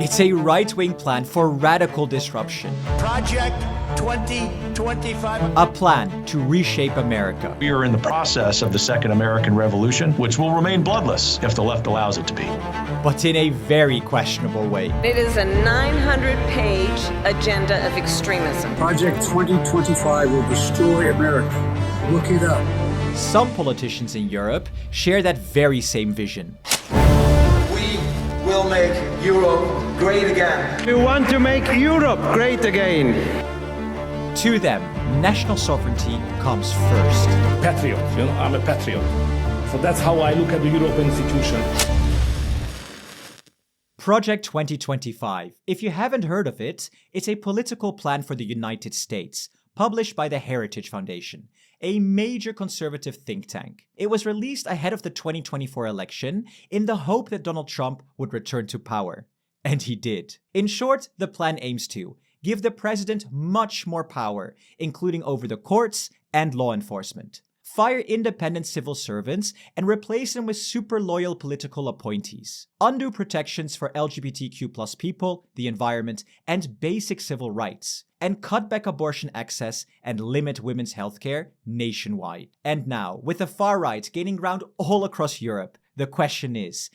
It's a right-wing plan for radical disruption. Project 2025. A plan to reshape America. We are in the process of the Second American Revolution, which will remain bloodless if the left allows it to be. But in a very questionable way. It is a 900-page agenda of extremism. Project 2025 will destroy America. Look it up. Some politicians in Europe share that very same vision. We will make Europe great again. We want to make Europe great again. To them, national sovereignty comes first. Patriot, I'm a patriot. So that's how I look at the European institution. Project 2025. If you haven't heard of it, it's a political plan for the United States, published by the Heritage Foundation, a major conservative think tank. It was released ahead of the 2024 election in the hope that Donald Trump would return to power. And he did. In short, the plan aims to give the president much more power, including over the courts and law enforcement. Fire independent civil servants and replace them with super loyal political appointees. Undo protections for LGBTQ+ people, the environment, and basic civil rights. And cut back abortion access and limit women's healthcare nationwide. And now, with the far right gaining ground all across Europe, the question is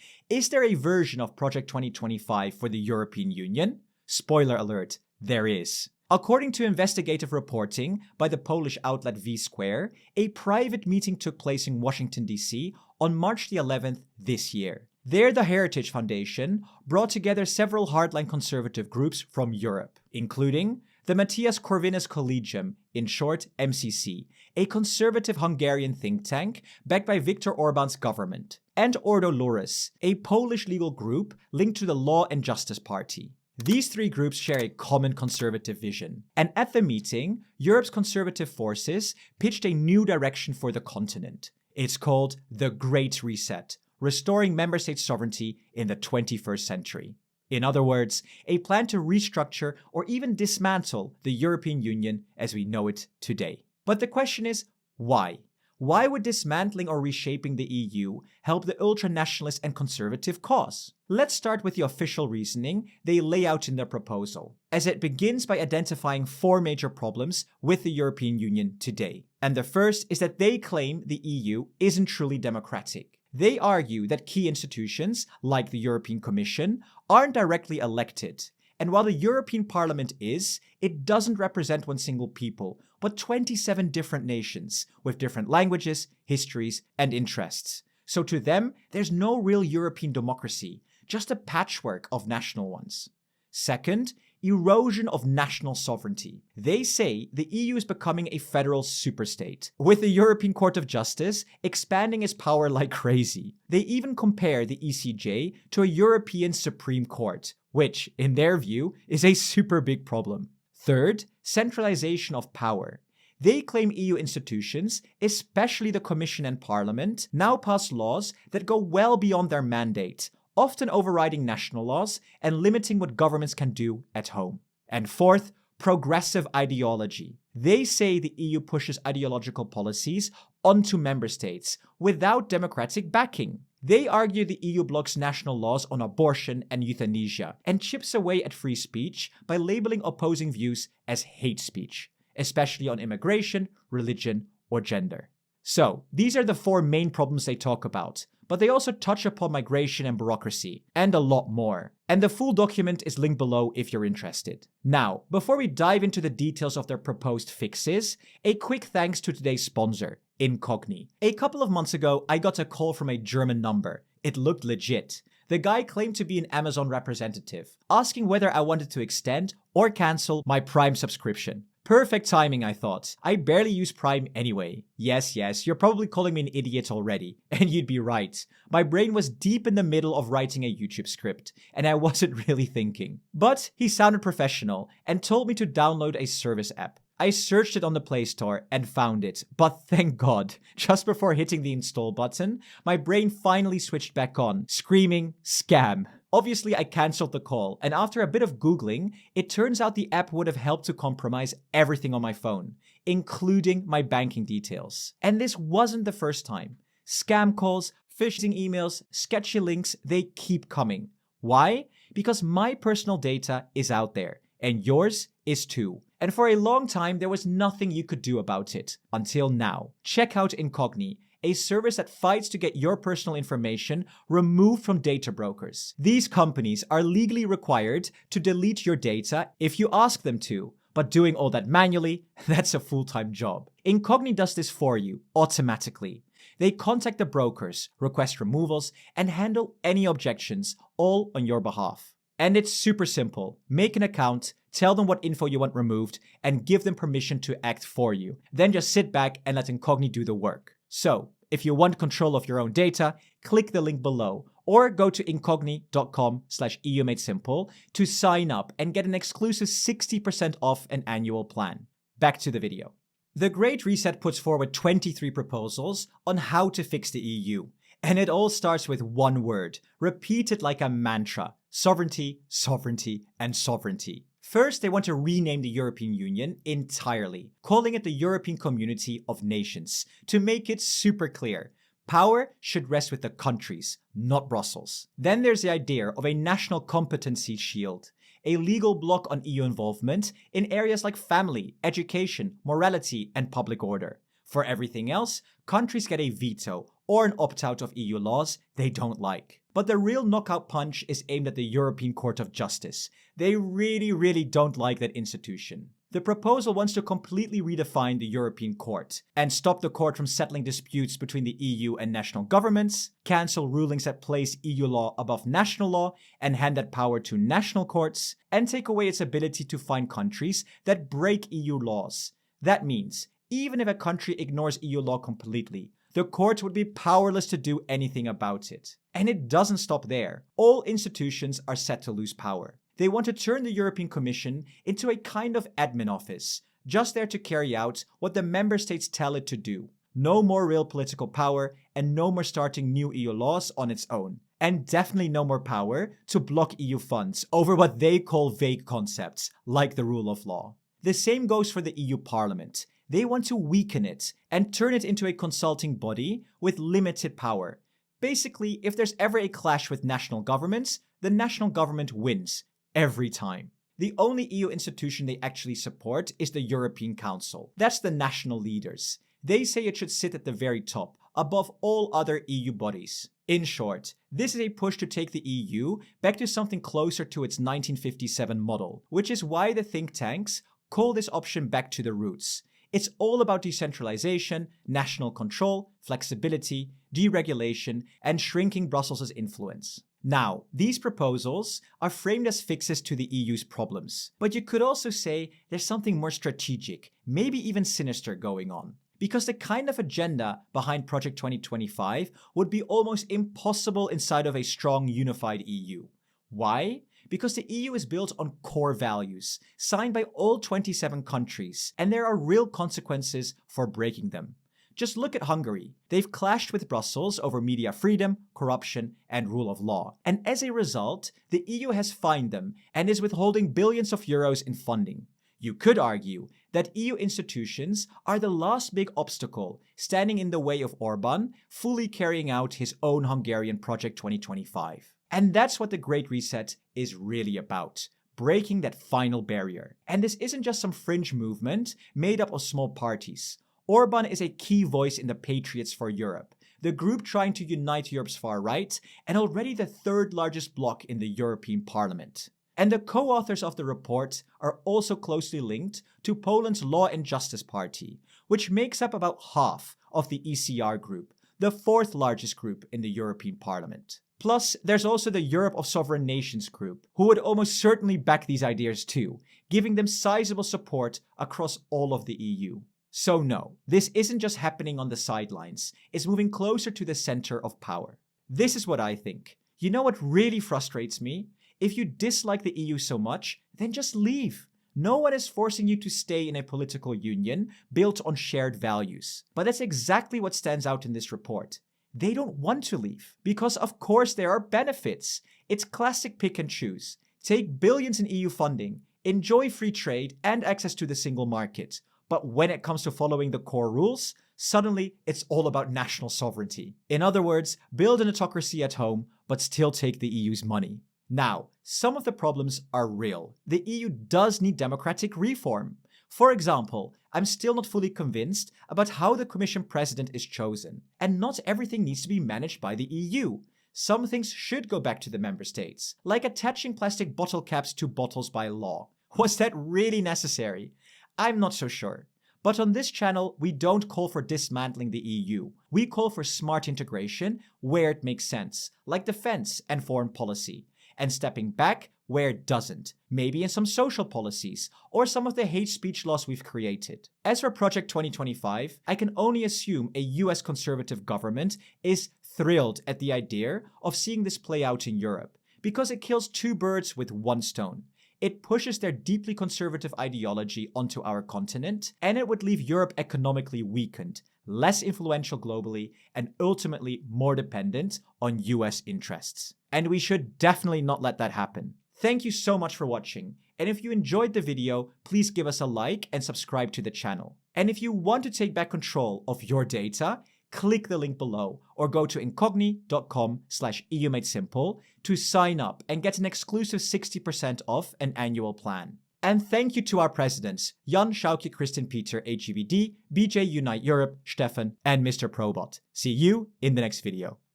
there a version of Project 2025 for the European Union? Spoiler alert, there is. According to investigative reporting by the Polish outlet V-Square, a private meeting took place in Washington, D.C. on March the 11th this year. There, the Heritage Foundation brought together several hardline conservative groups from Europe, including the Matthias Corvinus Collegium, in short MCC, a conservative Hungarian think tank backed by Viktor Orbán's government, and Ordo Loris, a Polish legal group linked to the Law and Justice Party. These three groups share a common conservative vision, and at the meeting, Europe's conservative forces pitched a new direction for the continent. It's called the Great Reset, restoring member state sovereignty in the 21st century. In other words, a plan to restructure or even dismantle the European Union as we know it today. But the question is, why? Why would dismantling or reshaping the EU help the ultra-nationalist and conservative cause? Let's start with the official reasoning they lay out in their proposal, as it begins by identifying four major problems with the European Union today. And the first is that they claim the EU isn't truly democratic. They argue that key institutions, like the European Commission, aren't directly elected. And while the European Parliament is, it doesn't represent one single people, but 27 different nations with different languages, histories, and interests. So to them, there's no real European democracy, just a patchwork of national ones. Second, erosion of national sovereignty. They say the EU is becoming a federal superstate, with the European Court of Justice expanding its power like crazy. They even compare the ECJ to a European Supreme Court, which, in their view, is a super big problem. Third, centralization of power. They claim EU institutions, especially the Commission and Parliament, now pass laws that go well beyond their mandate, often overriding national laws and limiting what governments can do at home. And fourth, progressive ideology. They say the EU pushes ideological policies onto member states without democratic backing. They argue the EU blocks national laws on abortion and euthanasia and chips away at free speech by labeling opposing views as hate speech, especially on immigration, religion, or gender. So, these are the four main problems they talk about, but they also touch upon migration and bureaucracy, and a lot more. And the full document is linked below if you're interested. Now, before we dive into the details of their proposed fixes, a quick thanks to today's sponsor, Incogni. A couple of months ago, I got a call from a German number. It looked legit. The guy claimed to be an Amazon representative, asking whether I wanted to extend or cancel my Prime subscription. Perfect timing, I thought. I barely use Prime anyway. Yes, you're probably calling me an idiot already. And you'd be right. My brain was deep in the middle of writing a YouTube script, and I wasn't really thinking. But he sounded professional and told me to download a service app. I searched it on the Play Store and found it, but thank God, just before hitting the install button, my brain finally switched back on, screaming, scam. Obviously, I cancelled the call, and after a bit of Googling, it turns out the app would have helped to compromise everything on my phone, including my banking details. And this wasn't the first time. Scam calls, phishing emails, sketchy links, they keep coming. Why? because my personal data is out there, and yours is too. And for a long time, there was nothing you could do about it. Until now. Check out Incogni, a service that fights to get your personal information removed from data brokers. These companies are legally required to delete your data if you ask them to, but doing all that manually, that's a full-time job. Incogni does this for you, automatically. They contact the brokers, request removals, and handle any objections, all on your behalf. And it's super simple. Make an account, tell them what info you want removed, and give them permission to act for you. Then just sit back and let Incogni do the work. So, if you want control of your own data, click the link below or go to incogni.com/EUMadeSimple to sign up and get an exclusive 60% off an annual plan. Back to the video. The Great Reset puts forward 23 proposals on how to fix the EU. And it all starts with one word, repeated like a mantra: sovereignty, sovereignty, and sovereignty. First, they want to rename the European Union entirely, calling it the European Community of Nations, to make it super clear. Power should rest with the countries, not Brussels. Then there's the idea of a national competency shield, a legal block on EU involvement in areas like family, education, morality, and public order. For everything else, countries get a veto or an opt-out of EU laws they don't like. But the real knockout punch is aimed at the European Court of Justice. They really don't like that institution. The proposal wants to completely redefine the European Court and stop the court from settling disputes between the EU and national governments, cancel rulings that place EU law above national law and hand that power to national courts, and take away its ability to fine countries that break EU laws. That means, even if a country ignores EU law completely, the courts would be powerless to do anything about it. And it doesn't stop there. All institutions are set to lose power. They want to turn the European Commission into a kind of admin office, just there to carry out what the member states tell it to do. No more real political power, and no more starting new EU laws on its own. And definitely no more power to block EU funds over what they call vague concepts, like the rule of law. The same goes for the EU Parliament. They want to weaken it and turn it into a consulting body with limited power. Basically, if there's ever a clash with national governments, the national government wins. Every time. The only EU institution they actually support is the European Council. That's the national leaders. They say it should sit at the very top, above all other EU bodies. In short, this is a push to take the EU back to something closer to its 1957 model, which is why the think tanks call this option back to the roots. It's all about decentralization, national control, flexibility, deregulation, and shrinking Brussels' influence. Now, these proposals are framed as fixes to the EU's problems, but you could also say there's something more strategic, maybe even sinister going on. Because the kind of agenda behind Project 2025 would be almost impossible inside of a strong, unified EU. Why? Because the EU is built on core values, signed by all 27 countries, and there are real consequences for breaking them. Just look at Hungary. They've clashed with Brussels over media freedom, corruption, and rule of law. And as a result, the EU has fined them and is withholding billions of euros in funding. You could argue that EU institutions are the last big obstacle standing in the way of Orbán fully carrying out his own Hungarian Project 2025. And that's what the Great Reset is really about. Breaking that final barrier. And this isn't just some fringe movement made up of small parties. Orbán is a key voice in the Patriots for Europe, the group trying to unite Europe's far right and already the third largest bloc in the European Parliament. And the co-authors of the report are also closely linked to Poland's Law and Justice Party, which makes up about half of the ECR group, the fourth largest group in the European Parliament. Plus, there's also the Europe of Sovereign Nations group, who would almost certainly back these ideas too, giving them sizable support across all of the EU. So no, this isn't just happening on the sidelines, it's moving closer to the center of power. This is what I think. You know what really frustrates me? If you dislike the EU so much, then just leave. No one is forcing you to stay in a political union built on shared values. But that's exactly what stands out in this report. They don't want to leave. Because of course there are benefits. It's classic pick and choose. Take billions in EU funding, enjoy free trade and access to the single market. But when it comes to following the core rules, suddenly it's all about national sovereignty. In other words, build an autocracy at home, but still take the EU's money. Now, some of the problems are real. The EU does need democratic reform. For example, I'm still not fully convinced about how the Commission President is chosen, and not everything needs to be managed by the EU. Some things should go back to the member states, like attaching plastic bottle caps to bottles by law. Was that really necessary? I'm not so sure. But on this channel, we don't call for dismantling the EU. We call for smart integration where it makes sense, like defense and foreign policy, and stepping back where it doesn't, maybe in some social policies, or some of the hate speech laws we've created. As for Project 2025, I can only assume a US conservative government is thrilled at the idea of seeing this play out in Europe, because it kills two birds with one stone. It pushes their deeply conservative ideology onto our continent, and it would leave Europe economically weakened, less influential globally, and ultimately more dependent on US interests. And we should definitely not let that happen. Thank you so much for watching, and if you enjoyed the video, please give us a like and subscribe to the channel. And if you want to take back control of your data, click the link below or go to incogni.com/EUMadeSimple to sign up and get an exclusive 60% off an annual plan. And thank you to our presidents, Jan, Schaukje, Christian, Peter, HGVD, BJ, Unite Europe, Stefan, and Mr. Probot. See you in the next video.